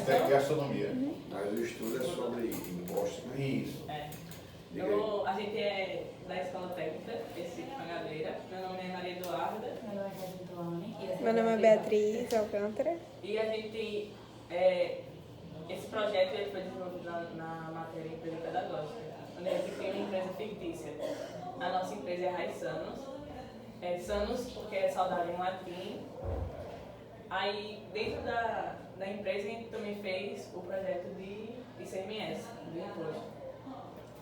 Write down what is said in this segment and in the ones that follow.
técnico de gastronomia. Mas o estudo é sobre impostos, né? Isso. A gente é da Escola Técnica, Recife Mangabeira. Meu nome é Maria Eduarda. Meu nome é Regintuane. Meu nome é Beatriz Alcântara. E a gente, esse projeto ele foi desenvolvido na matéria Empresa Pedagógica, onde a gente cria uma empresa fictícia. A nossa empresa é Raiz Sanos. Sanos porque é saudável em latim. Aí, dentro da empresa, a gente também fez o projeto de ICMS, do imposto.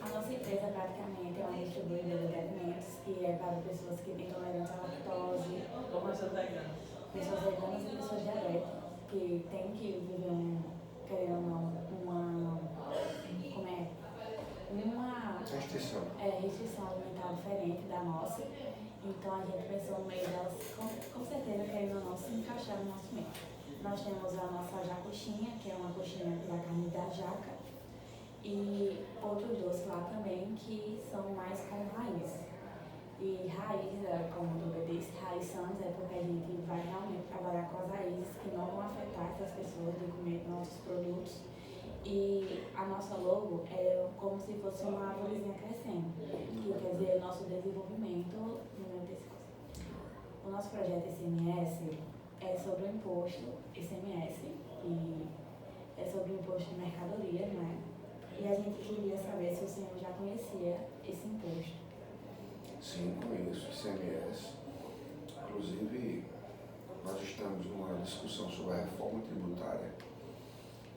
A nossa empresa praticamente é uma distribuidora de alimentos que é para pessoas que têm intolerância à lactose, Ou pessoas veganas. pessoas veganas e pessoas diabéticas, que têm que viver querendo ou não, uma restrição alimentar diferente da nossa. Então a gente pensou no meio delas, com certeza, querendo ou não, se encaixar no nosso meio. Nós temos a nossa jacoxinha, que é uma coxinha da carne da jaca, e outros doces lá também que são mais com raiz. E raiz, como o Duga disse, raiz Sanos é porque a gente vai realmente trabalhar com as raízes que não vão afetar essas pessoas de comer nossos produtos. E a nossa logo é como se fosse uma árvorezinha crescendo, que quer dizer o nosso desenvolvimento no meio desse coisa. O nosso projeto ICMS é sobre o imposto ICMS, e é sobre o imposto de mercadoria, né? E a gente queria saber se o senhor já conhecia esse imposto. Sim, conheço o ICMS. Inclusive, nós estamos numa discussão sobre a reforma tributária.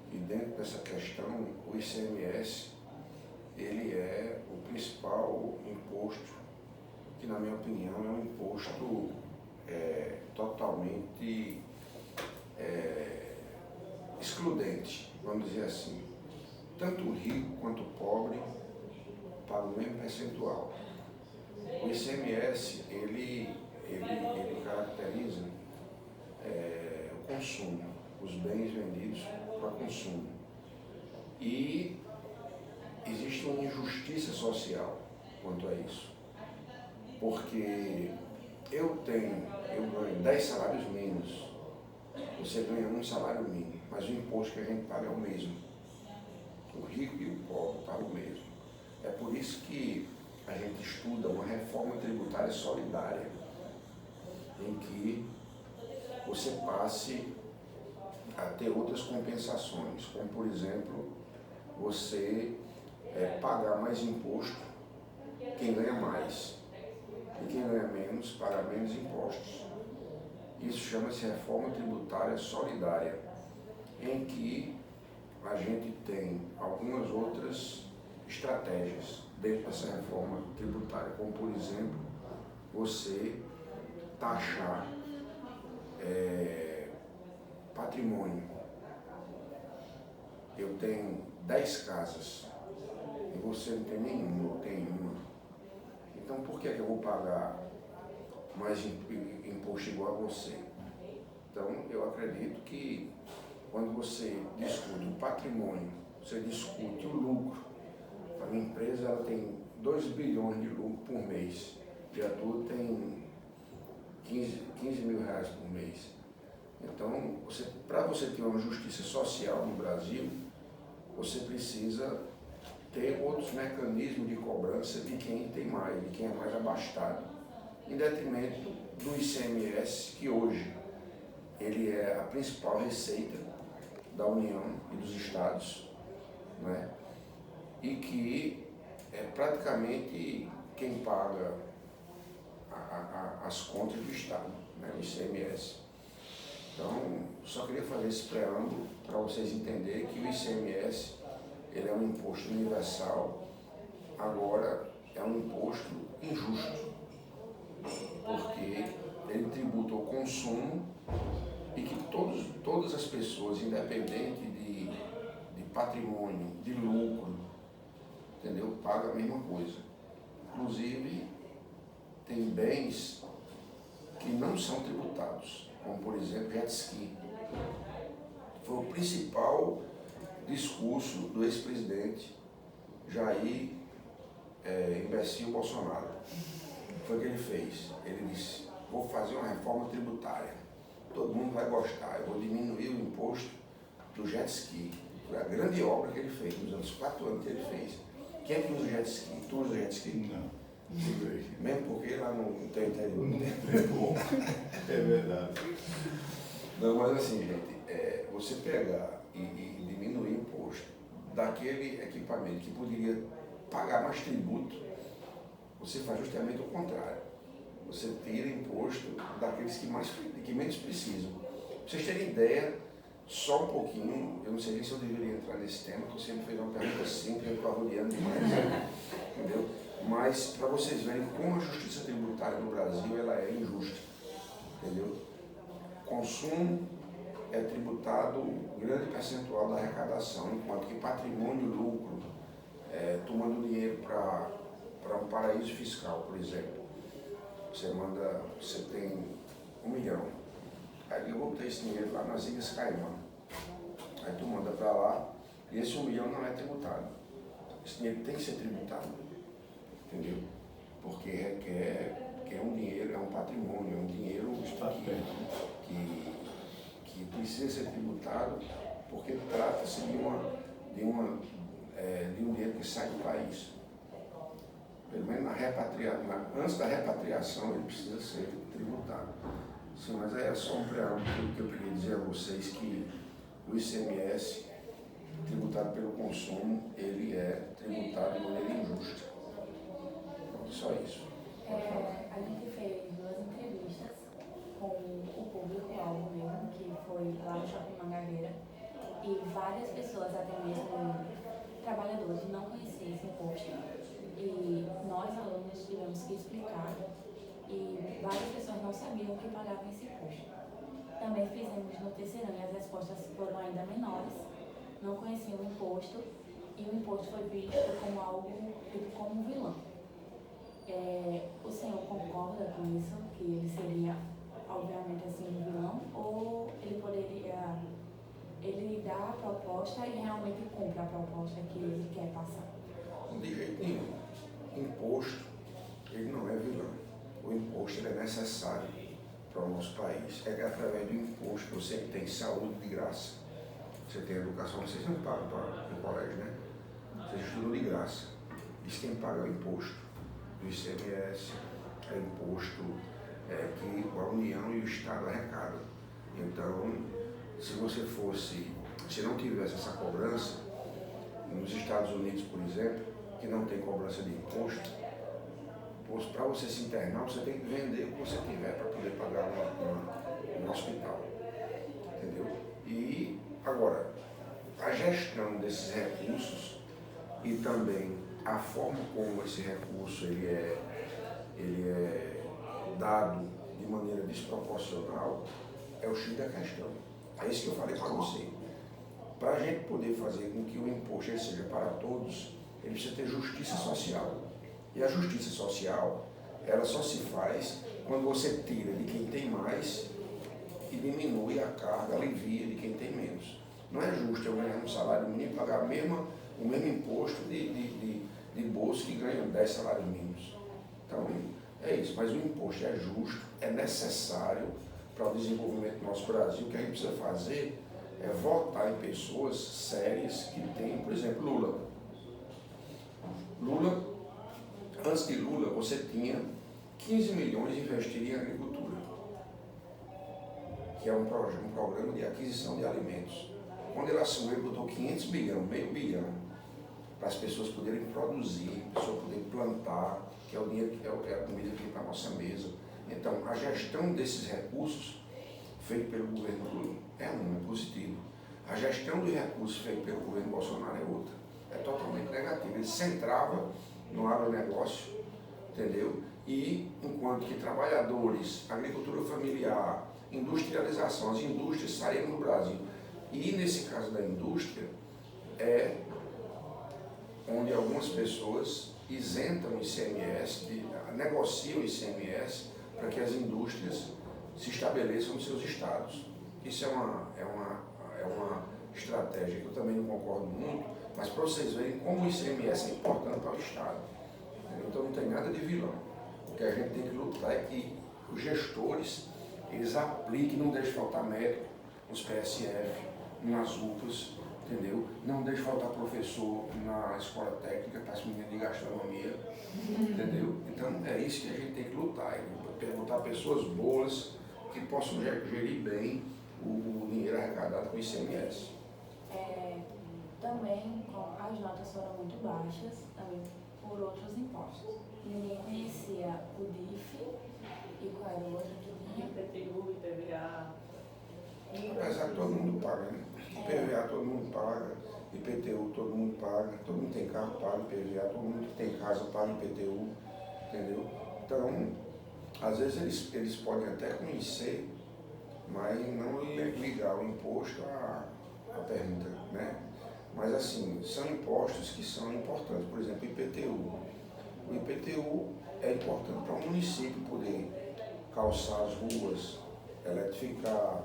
E dentro dessa questão, o ICMS, ele é o principal imposto, que na minha opinião é um imposto totalmente excludente, vamos dizer assim. Tanto o rico quanto o pobre pagam o mesmo percentual. O ICMS, ele caracteriza o consumo, os bens vendidos para consumo. E existe uma injustiça social quanto a isso. Porque eu ganho 10 salários mínimos, você ganha um salário mínimo, mas o imposto que a gente paga é o mesmo. O rico e o pobre pagam o mesmo. É por isso que a gente estuda uma reforma tributária solidária, em que você passe a ter outras compensações, como por exemplo, você pagar mais imposto quem ganha mais, e quem ganha menos paga menos impostos. Isso chama-se reforma tributária solidária, em que a gente tem algumas outras estratégias dentro dessa reforma tributária, como por exemplo, você taxar patrimônio. Eu tenho 10 casas e você não tem nenhuma, eu tenho uma. Então por que eu vou pagar mais imposto igual a você? Então eu acredito que quando você discute o patrimônio, você discute o lucro. A minha empresa ela tem 2 bilhões de lucro por mês, e a tua tem 15 mil reais por mês. Então, para você ter uma justiça social no Brasil, você precisa ter outros mecanismos de cobrança de quem tem mais, de quem é mais abastado, em detrimento do ICMS, que hoje ele é a principal receita da União e dos Estados, né? E que é praticamente quem paga as contas do Estado, né? O ICMS. Então, só queria fazer esse preâmbulo para vocês entenderem que o ICMS ele é um imposto universal, agora é um imposto injusto, porque ele tributa o consumo e que todas as pessoas, independente de patrimônio, de lucro, entendeu? Pagam a mesma coisa. Inclusive, tem bens que não são tributados, como por exemplo jet ski. Foi o principal discurso do ex-presidente Jair Imbecil Bolsonaro. Foi o que ele fez. Ele disse, vou fazer uma reforma tributária, todo mundo vai gostar, eu vou diminuir o imposto do jet ski. Foi a grande obra que ele fez, nos anos 4 anos que ele fez. Quem é que usa jet ski? Tu usa jet ski? Não. Mesmo porque lá no teu interior não tem. É verdade. Não, mas assim, gente, você pegar e diminuir o imposto daquele equipamento que poderia pagar mais tributo, você faz justamente o contrário. Você tira imposto daqueles que menos precisam. Pra vocês terem ideia, só um pouquinho, eu não sei nem se eu deveria entrar nesse tema, porque você me fez uma pergunta simples, eu estou arrodeando demais, entendeu? Mas para vocês verem como a justiça tributária no Brasil ela é injusta, entendeu? Consumo é tributado um grande percentual da arrecadação, enquanto que patrimônio e lucro, tomando dinheiro para um paraíso fiscal, por exemplo. Você tem 1 milhão, aí eu vou ter esse dinheiro lá nas Ilhas Caimã, aí tu manda para lá e esse 1 milhão não é tributado. Esse dinheiro tem que ser tributado, entendeu? Porque requer que é um dinheiro, é um patrimônio, é um dinheiro que precisa ser tributado, porque trata-se de um dinheiro que sai do país. Pelo menos antes da repatriação ele precisa ser tributado. Sim, mas é só um preâmbulo que eu queria dizer a vocês que o ICMS, tributado pelo consumo, ele é tributado de maneira injusta. Só isso. A gente fez 2 entrevistas com o público-alvo mesmo, que foi lá no Shopping Mangabeira, e várias pessoas, até mesmo trabalhadores, não conheciam esse imposto. E nós, alunos, tivemos que explicar, e várias pessoas não sabiam que pagavam esse imposto. Também fizemos no terceirão e as respostas foram ainda menores, não conheciam o imposto, e o imposto foi visto como algo, tipo, como um vilão. O senhor concorda com isso, que ele seria, obviamente, assim, um vilão, ou ele poderia, ele dá a proposta e realmente cumpre a proposta que ele quer passar? De jeito nenhum. Imposto, ele não é vilão. O imposto ele é necessário para o nosso país. É que através do imposto você tem saúde de graça. Você tem educação, vocês não pagam para o colégio, né? Vocês estudam de graça. Isso quem paga é o imposto do ICMS, é imposto que a União e o Estado arrecadam. Então, se não tivesse essa cobrança, nos Estados Unidos, por exemplo, que não tem cobrança de imposto, para você se internar, você tem que vender o que você tiver para poder pagar um hospital. Entendeu? E, agora, a gestão desses recursos e também a forma como esse recurso ele é dado de maneira desproporcional é o X da questão. É isso que eu falei para você. Para a gente poder fazer com que o imposto ele seja para todos, ele precisa ter justiça social. E a justiça social, ela só se faz quando você tira de quem tem mais e diminui a carga, alivia de quem tem menos. Não é justo eu ganhar um salário mínimo e pagar o mesmo imposto de bolso que ganham 10 salários mínimos. Então, é isso. Mas o imposto é justo, é necessário para o desenvolvimento do nosso Brasil. O que a gente precisa fazer é votar em pessoas sérias que têm, por exemplo, Lula, antes de Lula, você tinha 15 milhões investidos em agricultura, que é um programa de aquisição de alimentos. Quando ele assumiu, ele botou 500 milhões, meio bilhão, para as pessoas poderem produzir, a pessoa poder plantar, que é o dinheiro, que é a comida que vem para a nossa mesa. Então, a gestão desses recursos, feita pelo governo Lula, é positivo. A gestão dos recursos feita pelo governo Bolsonaro é outra. É totalmente negativa. Ele centrava no agronegócio, entendeu? E enquanto que trabalhadores, agricultura familiar, industrialização, as indústrias saíram do Brasil. E nesse caso da indústria, é onde algumas pessoas isentam o ICMS, negociam o ICMS para que as indústrias se estabeleçam nos seus estados. Isso é uma estratégia que eu também não concordo muito, mas para vocês verem como o ICMS é importante para o Estado. Então não tem nada de vilão. O que a gente tem que lutar é que os gestores, eles apliquem, não deixem faltar médico nos PSF, nas UPAs, entendeu? Não deixe faltar professor na escola técnica para as meninas de gastronomia, entendeu? Então é isso que a gente tem que lutar, botar pessoas boas que possam gerir bem o dinheiro arrecadado com o ICMS. Também as notas foram muito baixas, também por outros impostos. Ninguém conhecia o DIF e qual era o outro que tinha? IPTU, IPVA. Apesar que todo mundo paga, né? IPVA todo mundo paga, IPTU todo mundo paga, todo mundo tem carro paga IPVA, todo mundo que tem casa paga IPTU, entendeu? Então, às vezes eles podem até conhecer, mas não ligar o imposto à pergunta, né? Mas assim, são impostos que são importantes, por exemplo, IPTU. O IPTU é importante para o município poder calçar as ruas, eletrificar,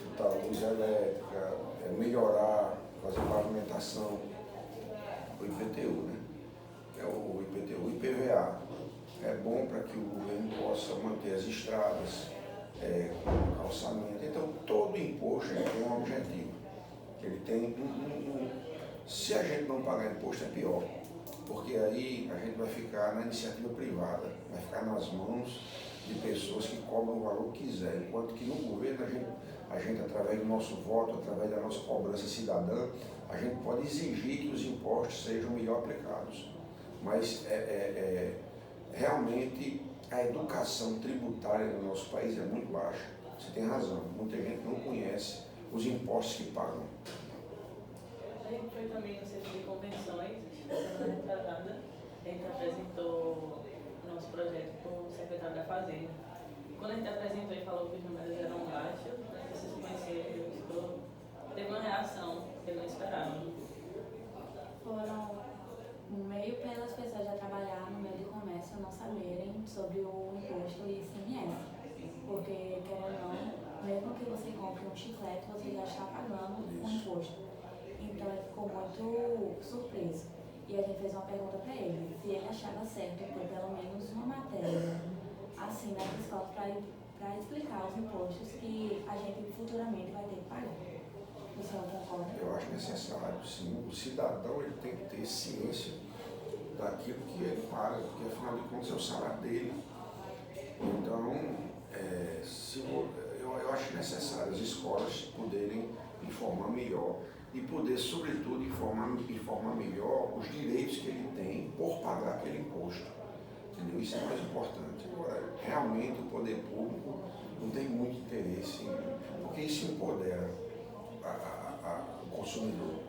botar luz elétrica, melhorar, fazer pavimentação. O IPTU, né? É o IPTU. O IPVA é bom para que o governo possa manter as estradas, calçamento. Então, todo imposto tem um objetivo. Ele tem se a gente não pagar imposto é pior, porque aí a gente vai ficar na iniciativa privada, vai ficar nas mãos de pessoas que cobram o valor que quiser, enquanto que no governo a gente através do nosso voto, através da nossa cobrança cidadã, a gente pode exigir que os impostos sejam melhor aplicados. Mas realmente a educação tributária no nosso país é muito baixa. Você tem razão, muita gente não conhece os impostos que pagam. A gente foi também no centro de convenções, semana retrasada, a gente apresentou o nosso projeto para o secretário da Fazenda. Quando a gente apresentou e falou que os números eram baixos, vocês conheceram, teve uma reação que eu não esperava. Foram meio pelas pessoas já trabalhar no meio de comércio não saberem sobre o imposto ICMS. Porque, querendo ou não, mesmo que você compre um chiclete, você já está pagando um imposto. Então ele ficou muito surpreso. E a gente fez uma pergunta para ele, se ele achava certo ter pelo menos uma matéria assim nas escolas para explicar os impostos que a gente futuramente vai ter que pagar. O senhor concorda? Eu acho necessário, sim. O cidadão ele tem que ter ciência daquilo que ele paga, porque afinal de contas é o salário dele. Então, eu acho necessário as escolas poderem informar melhor e poder, sobretudo, informar melhor os direitos que ele tem por pagar aquele imposto. Entendeu? Isso é mais importante. Agora, realmente o poder público não tem muito interesse, porque isso empodera o consumidor.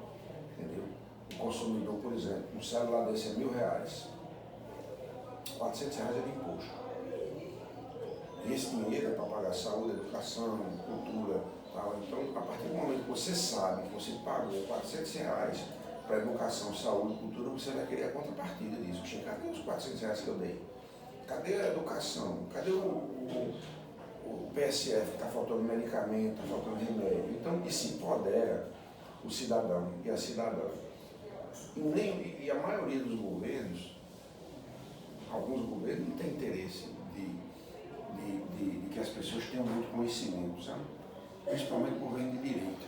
Entendeu? O consumidor, por exemplo, um celular desse é R$1.000, R$400 é de imposto. E esse dinheiro é para pagar saúde, educação, cultura, tal. Então, a partir do momento que você sabe que você pagou R$400 para educação, saúde, cultura, você vai querer a contrapartida disso. Cadê os R$400 que eu dei? Cadê a educação? Cadê o PSF que está faltando medicamento, está faltando remédio? Então, isso empodera o cidadão e a cidadã. E a maioria dos governos, alguns governos não tem interesse de que as pessoas tenham muito conhecimento, sabe? Principalmente o governo de direita.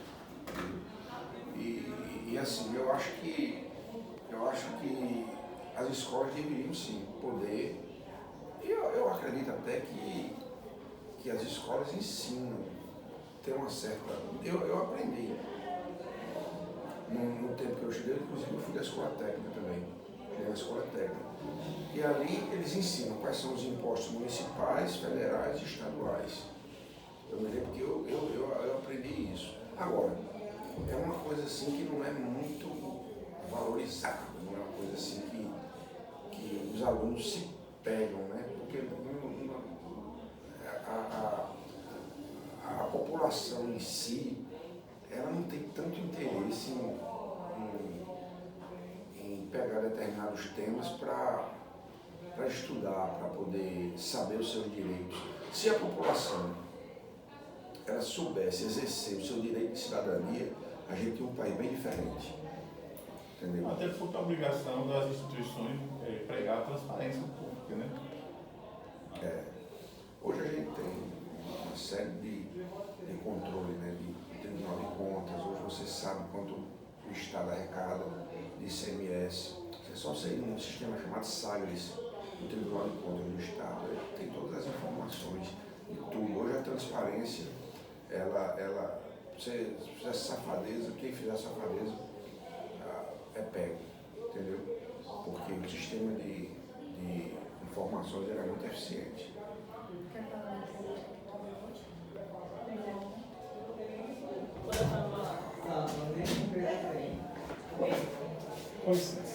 E assim, eu acho que as escolas deveriam sim poder, eu acredito até que as escolas ensinam, tem uma certa. Eu aprendi. No tempo que eu estudei, inclusive eu fui da escola técnica também, fui da escola técnica. E ali eles ensinam quais são os impostos municipais, federais e estaduais. Eu me lembro que eu aprendi isso. Agora, é uma coisa assim que não é muito valorizada, não é uma coisa assim que os alunos se pegam, né? Porque a população em si, ela não tem tanto interesse em pegar determinados temas para estudar, para poder saber os seus direitos. Se a população ela soubesse exercer o seu direito de cidadania, a gente tem um país bem diferente. Entendeu? Até porque a obrigação das instituições é pregar a transparência pública, né? Hoje a gente tem uma série de controle, né, de Tribunal de Contas, hoje você sabe quanto o Estado arrecada de ICMS. Você só sair num sistema chamado Sagres, do Tribunal de Contas do Estado. Ele tem todas as informações e tudo. Hoje a transparência, você fizer safadeza, quem fizer safadeza é pego, entendeu? Porque o sistema de informações era muito eficiente. Com licença.